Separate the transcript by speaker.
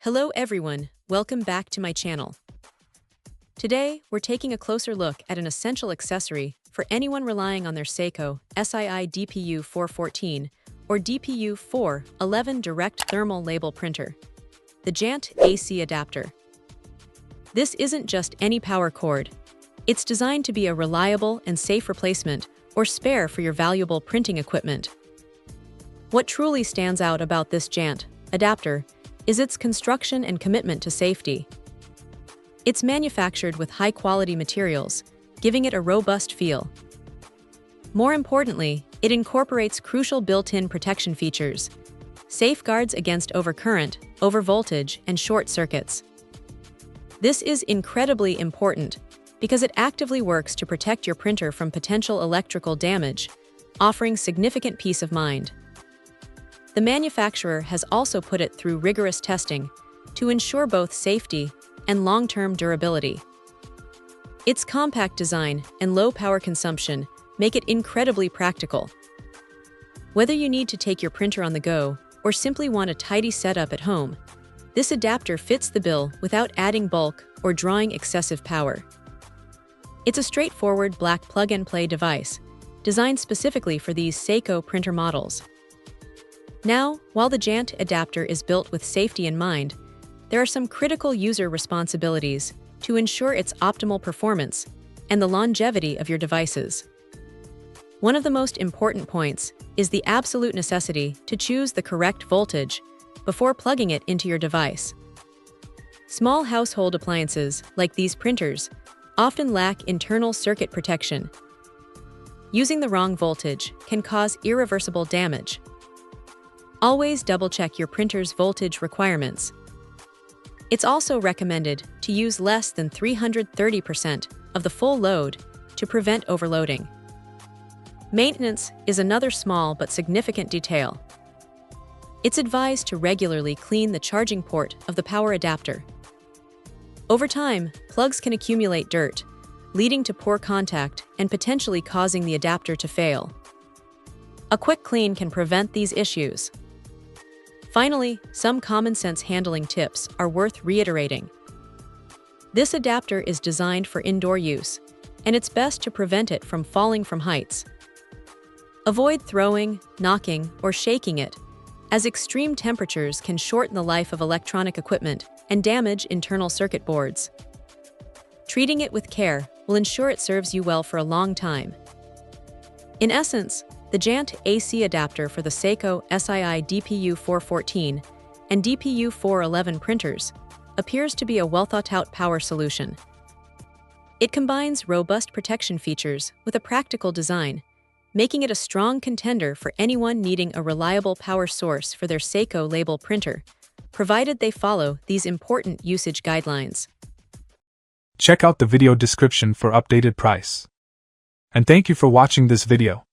Speaker 1: Hello everyone, welcome back to my channel. Today, we're taking a closer look at an essential accessory for anyone relying on their Seiko DPU-414 or DPU-411 direct thermal label printer, the Jantoy AC adapter. This isn't just any power cord. It's designed to be a reliable and safe replacement or spare for your valuable printing equipment. What truly stands out about this Jantoy adapter is its construction and commitment to safety. It's manufactured with high-quality materials, giving it a robust feel. More importantly, it incorporates crucial built-in protection features, safeguards against overcurrent, overvoltage, and short circuits. This is incredibly important because it actively works to protect your printer from potential electrical damage, offering significant peace of mind. The manufacturer has also put it through rigorous testing to ensure both safety and long-term durability. Its compact design and low power consumption make it incredibly practical. Whether you need to take your printer on the go or simply want a tidy setup at home, this adapter fits the bill without adding bulk or drawing excessive power. It's a straightforward black plug-and-play device, designed specifically for these Seiko printer models. Now, while the Jantoy adapter is built with safety in mind, there are some critical user responsibilities to ensure its optimal performance and the longevity of your devices. One of the most important points is the absolute necessity to choose the correct voltage before plugging it into your device. Small household appliances, like these printers, often lack internal circuit protection. Using the wrong voltage can cause irreversible damage. Always double-check your printer's voltage requirements. It's also recommended to use less than 330% of the full load to prevent overloading. Maintenance is another small but significant detail. It's advised to regularly clean the charging port of the power adapter. Over time, plugs can accumulate dirt, leading to poor contact and potentially causing the adapter to fail. A quick clean can prevent these issues. Finally, some common-sense handling tips are worth reiterating. This adapter is designed for indoor use, and it's best to prevent it from falling from heights. Avoid throwing, knocking, or shaking it, as extreme temperatures can shorten the life of electronic equipment and damage internal circuit boards. Treating it with care will ensure it serves you well for a long time. In essence, the Jantoy AC adapter for the Seiko DPU-414 and DPU-411 printers appears to be a well-thought-out power solution. It combines robust protection features with a practical design, making it a strong contender for anyone needing a reliable power source for their Seiko label printer, provided they follow these important usage guidelines.
Speaker 2: Check out the video description for updated price. And thank you for watching this video.